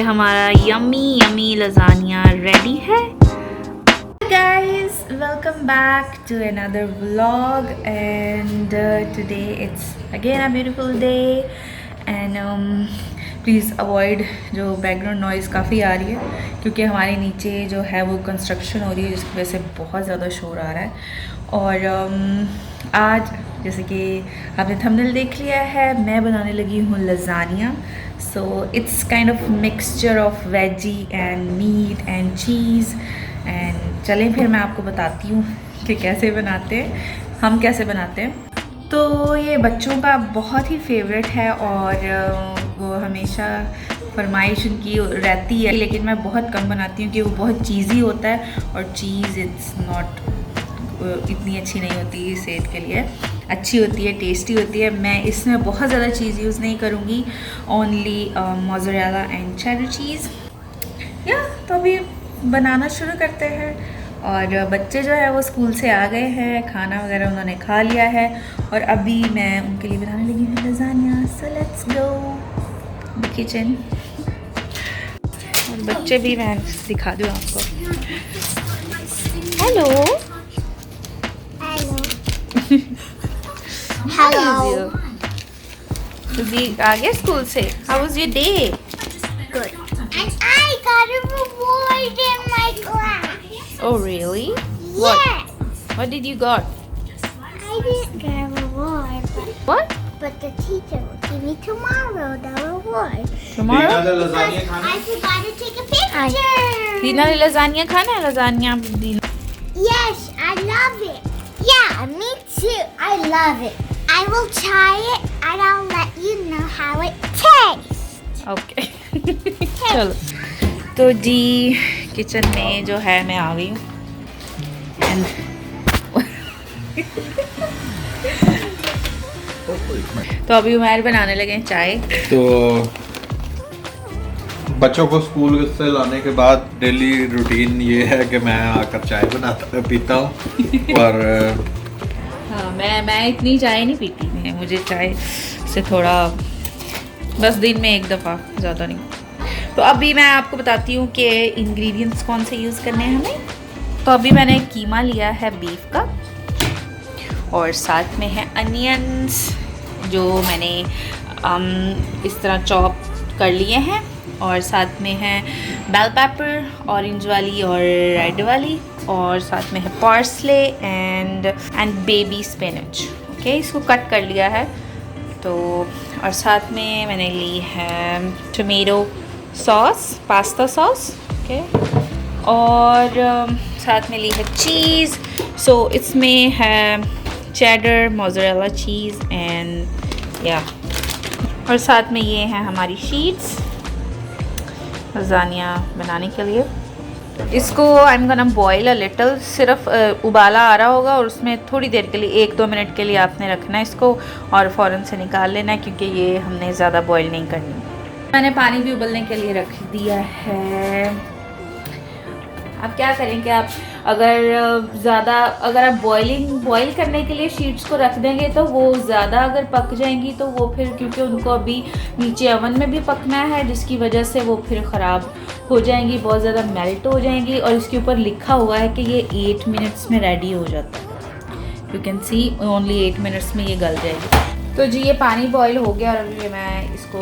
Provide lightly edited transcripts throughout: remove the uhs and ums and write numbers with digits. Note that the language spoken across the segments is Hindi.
हमारा यम्मी यम्मी लजानिया रेडी है। Guys, welcome back to another vlog and today it's again a beautiful day and please avoid जो बैकग्राउंड नॉइज़ काफ़ी आ रही है क्योंकि हमारे नीचे जो है वो कंस्ट्रक्शन हो रही है जिसकी वजह से बहुत ज़्यादा शोर आ रहा है। और आज जैसे कि आपने थंबनेल देख लिया है, मैं बनाने लगी हूँ lasagna. So it's kind of mixture of veggie and meat and cheese and चलें फिर मैं आपको बताती हूँ कि कैसे बनाते हैं, हम कैसे बनाते हैं। तो ये बच्चों का बहुत ही फेवरेट है और वो हमेशा फरमाइश उनकी रहती है, लेकिन मैं बहुत कम बनाती हूँ कि वो बहुत चीज़ी होता है और चीज़ इट्स नॉट इतनी अच्छी नहीं होती सेहत के लिए। अच्छी होती है, टेस्टी होती है। मैं इसमें बहुत ज़्यादा चीज़ यूज़ नहीं करूँगी, ओनली मोज़रेला एंड चेडर चीज़। या तो अभी बनाना शुरू करते हैं। और बच्चे जो है वो स्कूल से आ गए हैं, खाना वगैरह उन्होंने खा लिया है और अभी मैं उनके लिए बनाने लगी हूँ lasagna. So let's go the kitchen. और बच्चे भी मैं दिखा दूँ आपको। Hello Hello. तुझी आ गया स्कूल से? How was your day? Good. And I got a reward in my class. Oh really? Yes. What did you got? I didn't get a reward, What? but the teacher will give me tomorrow the reward. Tomorrow? Because I forgot to take a picture. दीना ने लजानिया खाना है? Lasagne Dina. Yes, I love it. Yeah, me too. I love it. I will try it and I'll let you know how it tastes. Okay चलो तो जी किचन में जो है मैं आ गई हूँ तो अभी उमर बनाने लगे हैं चाय। तो बच्चों को स्कूल से लाने के बाद डेली रूटीन ये है कि मैं आकर चाय बनाता पीता हूँ और हाँ मैं इतनी चाय नहीं पीती, मुझे चाय से थोड़ा बस दिन में एक दफ़ा, ज़्यादा नहीं। तो अभी मैं आपको बताती हूँ कि इंग्रेडिएंट्स कौन से यूज़ करने हैं हमें। तो अभी मैंने कीमा लिया है बीफ का और साथ में है अनियंस जो मैंने इस तरह चॉप कर लिए हैं और साथ में है बेल पेपर ऑरेंज वाली और रेड वाली और साथ में है parsley and baby spinach. Okay, इसको कट कर लिया है। तो और साथ में मैंने ली है tomato sauce, pasta sauce. Okay, और साथ में ली है चीज़। सो इसमें है चेडर, मोज़रेला चीज़ एंड या और साथ में ये है हमारी शीट्स लजानिया बनाने के लिए। इसको I am gonna boil a little, सिर्फ उबाला आ रहा होगा और उसमें थोड़ी देर के लिए 1-2 मिनट के लिए आपने रखना है इसको और फ़ौरन से निकाल लेना है क्योंकि ये हमने ज़्यादा बॉयल नहीं करनी। मैंने पानी भी उबलने के लिए रख दिया है। अब क्या करें कि आप अगर आप बॉईल करने के लिए शीट्स को रख देंगे तो वो ज़्यादा अगर पक जाएंगी तो वो फिर, क्योंकि उनको अभी नीचे ओवन में भी पकना है जिसकी वजह से वो फिर ख़राब हो जाएंगी, बहुत ज़्यादा मेल्ट हो जाएंगी। और इसके ऊपर लिखा हुआ है कि ये 8 मिनट्स में रेडी हो जाता है। You can see only 8 minutes में ये गल जाएगी। तो जी ये पानी बॉईल हो गया और अभी मैं इसको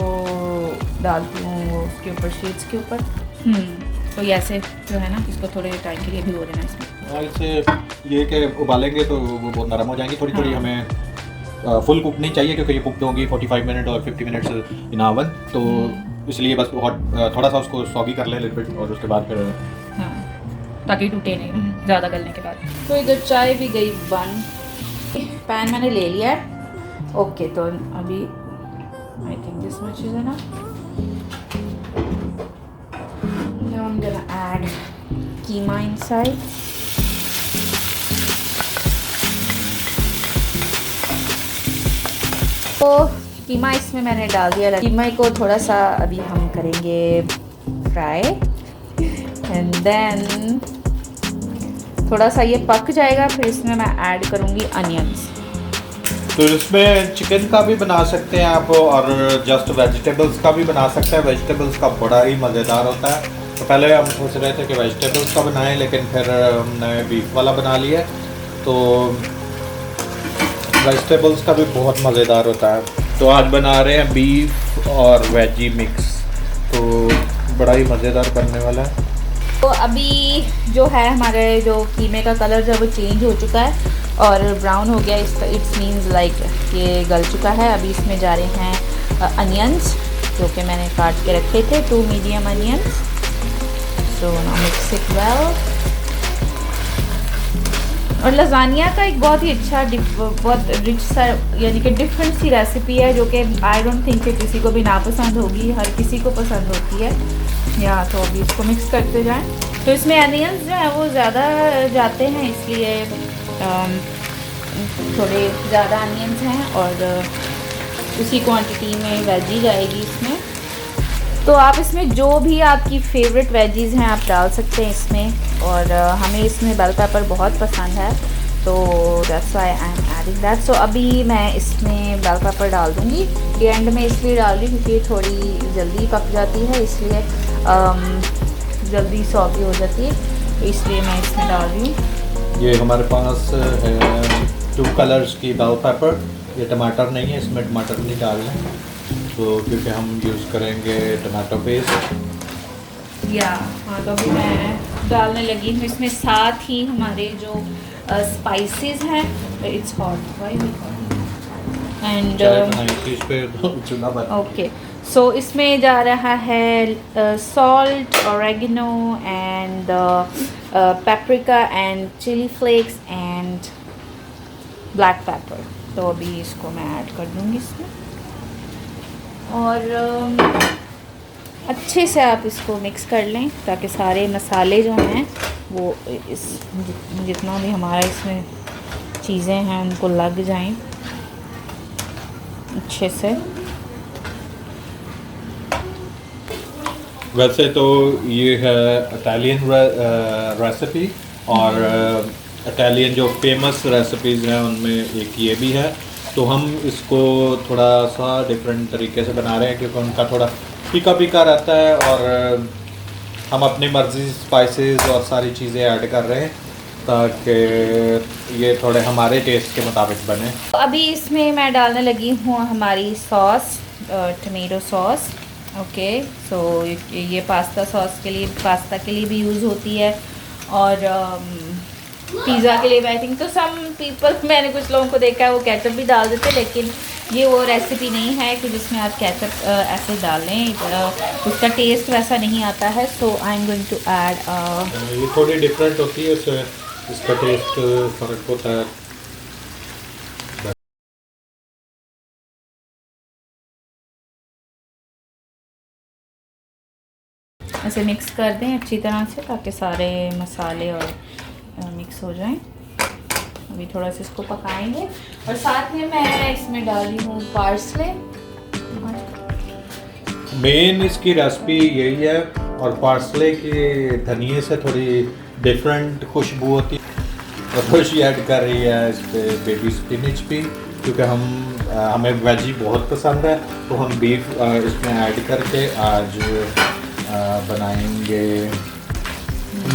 डालती हूँ उसके ऊपर, शीट्स के ऊपर। तो ये ऐसे जो है ना, इसको थोड़े टाइम के लिए भिगो देना इसमें। इससे ये कि उबालेंगे तो वो बहुत नरम हो जाएंगी। थोड़ी हमें फुल कुक नहीं चाहिए क्योंकि ये कुकड होंगी 45 मिनट और 50 मिनट्स इन ओवन, तो इसलिए बस थोड़ा सा उसको सॉगी कर लें लिटिल बिट और उसके बाद फिर हाँ, ताकि टूटे नहीं ज़्यादा गलने के बाद। तो इधर चाय भी गई बन, पैन मैंने ले लिया है। ओके, तो अभी I think this much is enough. Now I'm gonna add keema inside. तो कीमा इसमें मैंने डाल दिया। कीमा को थोड़ा सा अभी हम करेंगे फ्राई एंड देन थोड़ा सा ये पक जाएगा, फिर इसमें मैं ऐड करूँगी अनियंस। तो इसमें चिकन का भी बना सकते हैं आप और जस्ट वेजिटेबल्स का भी बना सकते हैं। वेजिटेबल्स का बड़ा ही मज़ेदार होता है। तो पहले हम सोच रहे थे कि वेजिटेबल्स का बनाएं, लेकिन फिर हमने बीफ वाला बना लिया। तो वेजिटेबल्स का भी बहुत मज़ेदार होता है। तो आज बना रहे हैं बीफ और वेजी मिक्स, तो बड़ा ही मज़ेदार बनने वाला है। तो अभी जो है हमारे जो कीमे का कलर जो है वो चेंज हो चुका है और ब्राउन हो गया। इट्स मीन्स लाइक ये गल चुका है। अभी इसमें जा रहे हैं अनियंस जो कि मैंने काट के रखे थे, 2 medium onions. So now mix it well. और लजानिया का एक बहुत ही अच्छा बहुत रिच सा यानी कि डिफरेंट सी रेसिपी है जो कि आई डोंट थिंक कि किसी को भी नापसंद होगी, हर किसी को पसंद होती है। या तो अभी इसको मिक्स करते जाएं। तो इसमें अनियंस जो है वो ज़्यादा जाते हैं, इसलिए थोड़े ज़्यादा अनियंस हैं और उसी क्वांटिटी में वेजी जाएगी इसमें। तो आप इसमें जो भी आपकी फेवरेट वेजीज़ हैं आप डाल सकते हैं इसमें। और हमें इसमें बेल पेपर बहुत पसंद है, तो that's why I am adding that. So अभी मैं इसमें बेल पेपर डाल दूँगी। ये एंड में इसलिए डाल रही क्योंकि थोड़ी जल्दी पक जाती है, इसलिए जल्दी सॉगी हो जाती है, तो इसलिए मैं इसमें डाल रही हूँ। ये हमारे पास है 2 कलर्स की बेल पेपर। ये टमाटर नहीं है, इसमें टमाटर नहीं डालना, तो क्योंकि हम यूज़ करेंगे टमाटो पेस्ट। हाँ, तो अभी मैं डालने लगी हूँ इसमें। साथ ही हमारे जो स्पाइसेस हैं, it's hot and okay. So इसमें जा रहा है salt, oregano and paprika and chilli flakes and black pepper. तो अभी इसको मैं ऐड कर दूँगी इसमें और अच्छे से आप इसको मिक्स कर लें ताकि सारे मसाले जो हैं वो इस जितना भी हमारा इसमें चीज़ें हैं उनको लग जाएं अच्छे से। वैसे तो ये है इटालियन रेसिपी और इटालियन जो फेमस रेसिपीज़ हैं उनमें एक ये भी है। तो हम इसको थोड़ा सा डिफरेंट तरीके से बना रहे हैं क्योंकि उनका थोड़ा फीका फीका रहता है और हम अपनी मर्ज़ी स्पाइसेस और सारी चीज़ें ऐड कर रहे हैं ताकि ये थोड़े हमारे टेस्ट के मुताबिक बने। तो अभी इसमें मैं डालने लगी हूँ हमारी सॉस, टमेटो सॉस। ओके, सो ये पास्ता सॉस के लिए, पास्ता के लिए भी यूज़ होती है और पिज़्ज़ा के लिए भी आई थिंक। तो सम पीपल, मैंने कुछ लोगों को देखा है वो केचप भी डाल देते, लेकिन ये वो रेसिपी नहीं है कि जिसमें आप केचप ऐसे डालें, उसका टेस्ट वैसा नहीं आता है। So I am going to add, ये थोड़ी डिफरेंट होती है, इसका टेस्ट फ़र्क होता है। ऐसे मिक्स कर दें अच्छी तरह से ताकि सारे मसाले और मिक्स हो जाएं। अभी थोड़ा सा इसको पकाएंगे और साथ में मैं इसमें डाल रही हूँ पार्सले। मेन इसकी रेसिपी यही है और पार्सले के धनिए से थोड़ी डिफरेंट खुशबू होती है और खुशी ऐड कर रही है इस पर बेबी स्पिनच भी, क्योंकि हमें वेजी बहुत पसंद है। तो हम बीफ इसमें ऐड करके आज बनाएंगे।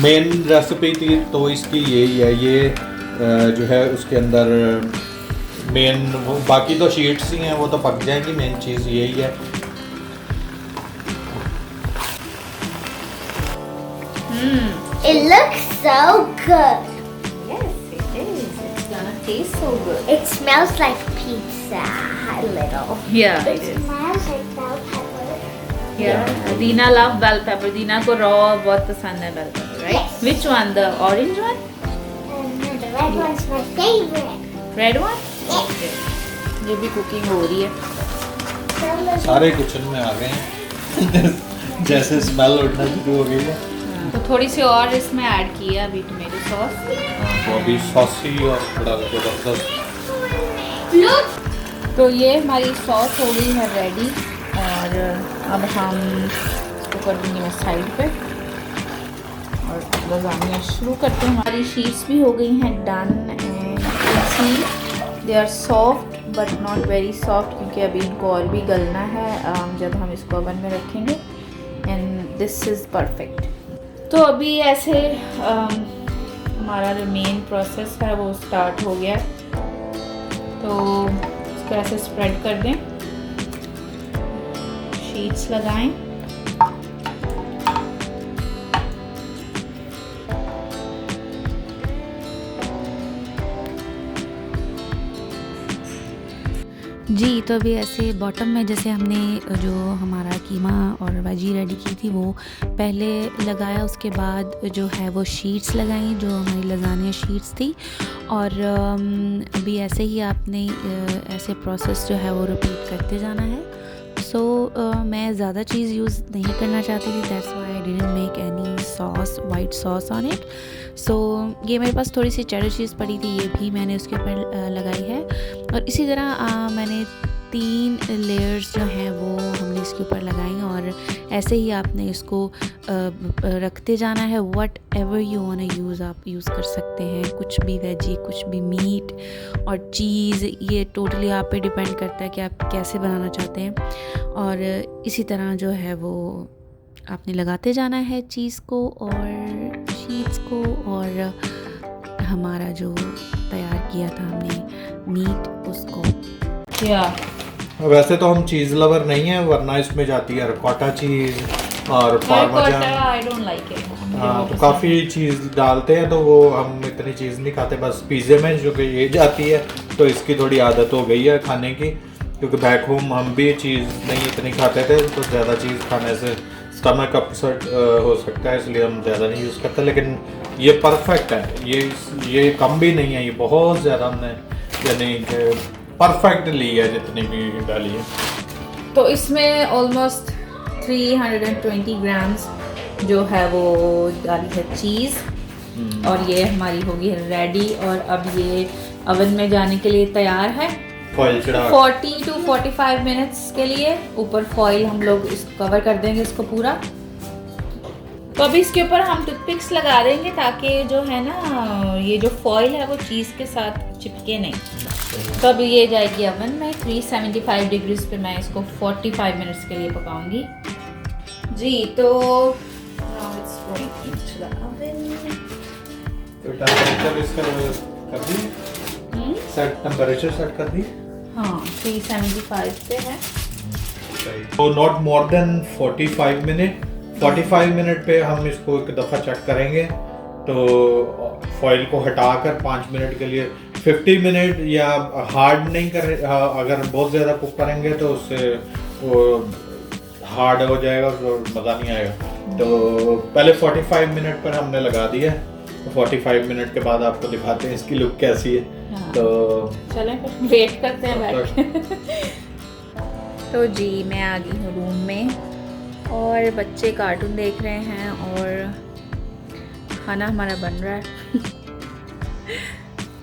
मेन रेसिपी थी तो इसकी यही है। ये जो है उसके अंदर मेन, बाकी तो शीट्स ही हैं वो तो पक जाएंगी, मेन चीज़ यही है। It looks so good. Yes, it is. It's gonna taste so good. It smells like pizza a little. Yeah, It it is. smells like bell pepper. Yeah, Dina love bell pepper. Dina को raw बहुत पसंद है bell pepper, right? Yes. Which one? The orange one? No, the red one's my favorite. Red one? Yes. Okay. ये भी कुकिंग हो रही है। सारे किचन में आ गए हैं जैसे स्मेल उठना शुरू हो गई है। तो थोड़ी सी और इसमें ऐड की है अभी टोमेटो सॉस। तो अभी सॉसी और थोड़ा ज़बरदस्त। तो ये हमारी सॉस हो गई है रेडी और अब हम इसको कर देंगे मैं साइड पे और लजानिया शुरू करते हैं। हमारी शीट्स भी हो गई हैं done and they are soft but not very soft, क्योंकि अभी इनको और भी गलना है जब हम इसको ओवन में रखेंगे। And this is perfect. तो अभी ऐसे हमारा जो मेन प्रोसेस है वो स्टार्ट हो गया। तो इसको ऐसे स्प्रेड कर दें, शीट्स लगाएं। जी, तो अभी ऐसे बॉटम में जैसे हमने जो हमारा कीमा और वेजी रेडी की थी वो पहले लगाया, उसके बाद जो है वो शीट्स लगाई जो हमारी लजानिया शीट्स थी। और अभी ऐसे ही आपने ऐसे प्रोसेस जो है वो रिपीट करते जाना है। सो मैं ज़्यादा चीज़ यूज़ नहीं करना चाहती थी, that's why I didn't make any sauce, white sauce on it. So ये मेरे पास थोड़ी सी चेडर चीज़ पड़ी थी, ये भी मैंने उसके ऊपर लगाई है। और इसी तरह मैंने 3 लेयर्स जो हैं वो हमने इसके ऊपर लगाई, और ऐसे ही आपने इसको रखते जाना है। Whatever you want to use आप यूज़ कर सकते हैं, कुछ भी वेजी, कुछ भी मीट और चीज़, ये टोटली आप पे डिपेंड करता है कि आप कैसे बनाना चाहते हैं। और इसी तरह जो है वो आपने लगाते जाना है चीज़ को और शीट्स को। और हमारा जो तैयार किया था हमने मीट, उसको क्या वैसे तो हम चीज़ लवर नहीं है, वरना इसमें जाती है रिकॉटा चीज़ और parmesan. I don't like it. हाँ, तो काफ़ी चीज़ डालते हैं, तो वो हम इतनी चीज़ नहीं खाते। बस पिज़्ज़े में जो कि ये जाती है, तो इसकी थोड़ी आदत हो गई है खाने की, क्योंकि बैक होम हम भी चीज़ नहीं इतनी खाते थे, तो ज़्यादा चीज़ खाने से स्टमक अपसेट हो सकता है, इसलिए हम ज़्यादा नहीं यूज़ करते। लेकिन ये परफेक्ट है, ये कम भी नहीं है, ये बहुत ज़्यादा हमने यानी कि परफेक्ट ली है जितनी भी डाली है। तो इसमें ऑलमोस्ट 320 ग्राम्स जो है वो डाली है चीज़, और ये हमारी होगी रेडी। और अब ये ओवन में जाने के लिए तैयार है। फॉइल चढ़ा 40 to 45 मिनट्स के लिए ऊपर फॉइल हम लोग इसको कवर कर देंगे इसको पूरा। तो अभी इसके ऊपर हम टूथपिक्स लगा देंगे ताकि जो है ना ये जो फॉइल है वो चीज़ के साथ चिपके नहीं। तो अभी ये जाएगी ओवन में 375 डिग्रीज पे मैं इसको 45 मिनट्स के लिए पकाऊंगी। जी, तो now it's going into the oven। तो टेम्परेचर इसका कर दी, सेट टेम्परेचर सेट कर दी। हाँ, 375 पे है। तो not more than 45 minute. 45 minute पे हम इसको एक दफ़ा चेक करेंगे, तो फॉइल को हटाकर 5 मिनट के लिए 50 मिनट, या हार्ड नहीं कर, अगर बहुत ज़्यादा कुक करेंगे तो उससे वो हार्ड हो जाएगा और मज़ा नहीं आएगा। तो पहले 45 मिनट पर हमने लगा दिया, तो 45 मिनट के बाद आपको दिखाते हैं इसकी लुक कैसी है। हाँ। तो चलें फिर वेट करते हैं बैठ के। तो जी, मैं आ गई हूँ रूम में और बच्चे कार्टून देख रहे हैं और खाना हमारा बन रहा है।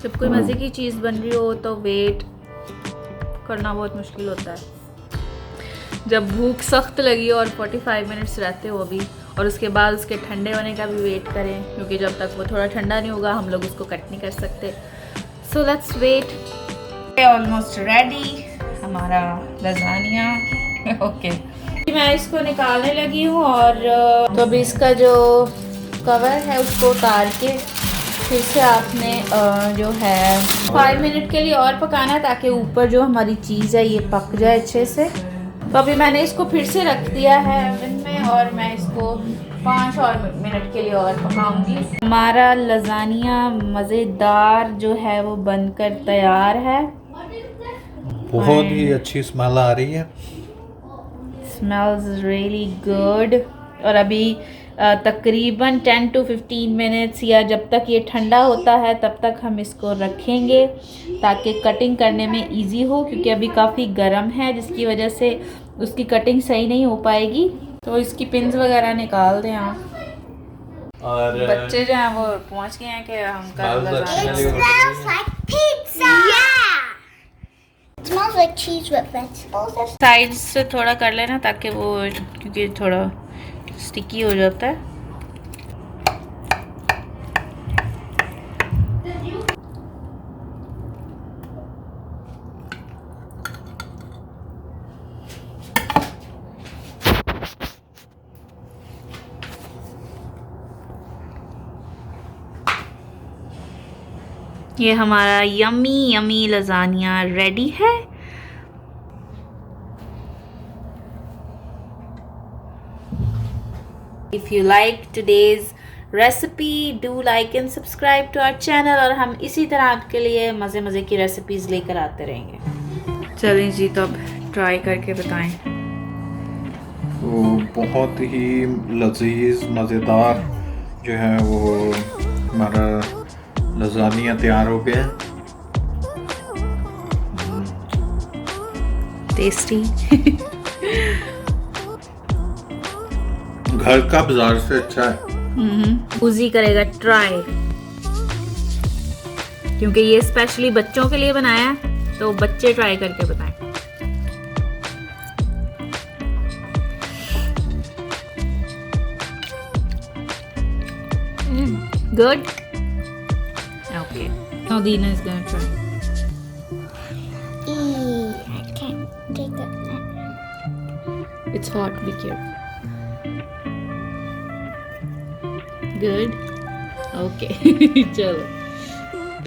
जब कोई मज़े की चीज़ बन रही हो तो वेट करना बहुत मुश्किल होता है। जब भूख सख्त लगी और 45 मिनट्स रहते हो अभी, और उसके बाद उसके ठंडे होने का भी वेट करें, क्योंकि जब तक वो थोड़ा ठंडा नहीं होगा हम लोग उसको कट नहीं कर सकते। So let's wait. Almost ready हमारा लजानिया। ओके, मैं इसको निकालने लगी हूँ, और तो अभी इसका जो कवर है उसको उतार के फिर से आपने जो है 5 मिनट के लिए और पकाना, ताकि ऊपर जो हमारी चीज़ है ये पक जाए अच्छे से। तो अभी मैंने इसको फिर से रख दिया है ओवन में, और मैं इसको 5 और मिनट के लिए और पकाऊंगी। हमारा लजानिया मज़ेदार जो है वो बनकर तैयार है। बहुत ही अच्छी स्मेल आ रही है। Smells really good। और अभी तकरीबन 10 to 15 मिनट्स, या जब तक ये ठंडा होता है तब तक हम इसको रखेंगे ताकि कटिंग करने में इजी हो, क्योंकि अभी काफ़ी गर्म है जिसकी वजह से उसकी कटिंग सही नहीं हो पाएगी। तो इसकी पिन्स वगैरह निकाल दें आप। और बच्चे जो हैं वो पहुंच गए हैं कि हम कल Smells like pizza. Yeah. It smells like cheese with vegetables. Side से थोड़ा कर लेना ताकि वो, क्योंकि थोड़ा स्टिकी हो जाता है। ये हमारा यम्मी यम्मी लजानिया रेडी है। If you like today's recipe, do like and subscribe to our channel और हम इसी तरह आपके लिए मज़े मज़े की रेसिपीज़ लेकर आते रहेंगे। चलें जी, तो अब ट्राई करके बताएं। तो बहुत ही लजीज मज़ेदार जो है वो हमारा लजानिया तैयार हो गया। टेस्टी। घर का बाजार से अच्छा है। उजी करेगा ट्राई, क्योंकि ये स्पेशली बच्चों के लिए बनाया है, तो बच्चे ट्राई करके बताएं। Good. Okay. Now Dina is gonna try. I can't take it. It's hot. Be careful. Good. Okay. चलो।